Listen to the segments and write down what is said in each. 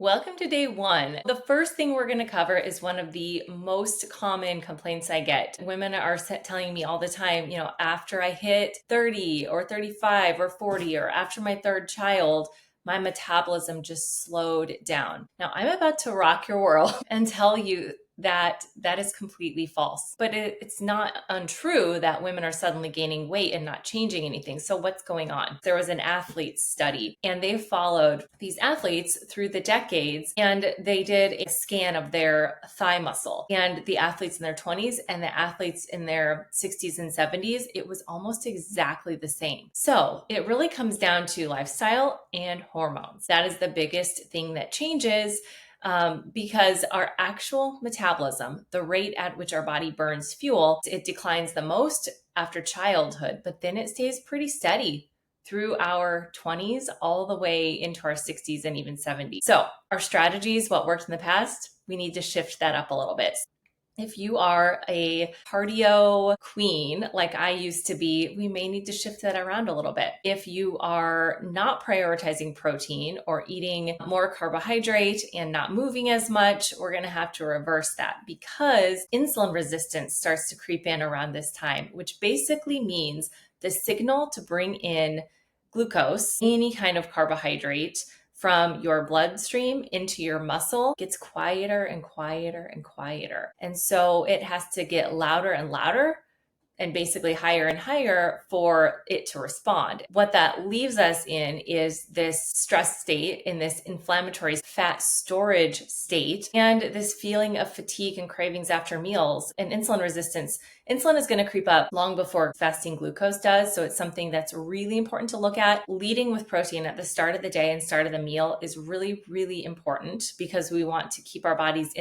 Welcome to day one. The first thing we're going to cover is one of the most common complaints I get. Women are telling me all the time, after I hit 30 or 35 or 40 or after my third child, my metabolism just slowed down. Now, I'm about to rock your world and tell you that that is completely false. But it's not untrue that women are suddenly gaining weight and not changing anything. So what's going on? There was an athlete study and they followed these athletes through the decades and they did a scan of their thigh muscle. And the athletes in their 20s and the athletes in their 60s and 70s, it was almost exactly the same. So it really comes down to lifestyle and hormones. That is the biggest thing that changes. Because our actual metabolism, the rate at which our body burns fuel, it declines the most after childhood, but then it stays pretty steady through our 20s all the way into our 60s and even 70s. So our strategies, what worked in the past, we need to shift that up a little bit. If you are a cardio queen like I used to be, we may need to shift that around a little bit. If you are not prioritizing protein or eating more carbohydrate and not moving as much, we're going to have to reverse that because insulin resistance starts to creep in around this time, which basically means the signal to bring in glucose, any kind of carbohydrate, from your bloodstream into your muscle gets quieter and quieter and quieter. And so it has to get louder and louder and basically higher and higher for it to respond. What that leaves us in is this stress state, in this inflammatory fat storage state, and this feeling of fatigue and cravings after meals and insulin resistance. Insulin is going to creep up long before fasting glucose does. So it's something that's really important to look at. Leading with protein at the start of the day and start of the meal is really, really important because we want to keep our bodies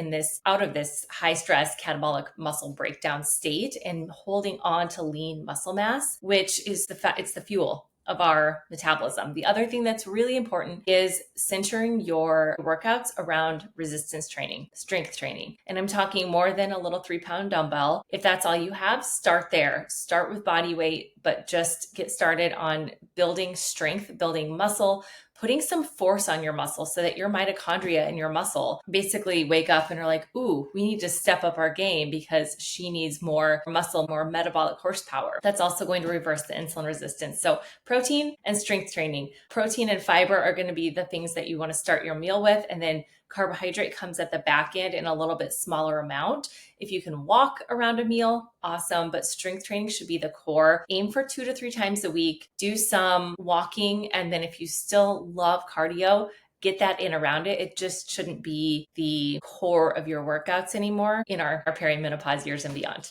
out of this high stress catabolic muscle breakdown state and holding on to lean muscle mass, which is it's the fuel of our metabolism. The other thing that's really important is centering your workouts around resistance training, strength training. And I'm talking more than a little 3-pound dumbbell. If that's all you have, start there. Start with body weight, but just get started on building strength, building muscle, putting some force on your muscle so that your mitochondria in your muscle basically wake up and are like, ooh, we need to step up our game because she needs more muscle, more metabolic horsepower. That's also going to reverse the insulin resistance. So protein and strength training. Protein and fiber are going to be the things that you want to start your meal with. And then carbohydrate comes at the back end in a little bit smaller amount. If you can walk around a meal, awesome, but strength training should be the core. Aim for 2 to 3 times a week. Do some walking, and then if you still love cardio, get that in around it. It just shouldn't be the core of your workouts anymore in our perimenopause years and beyond.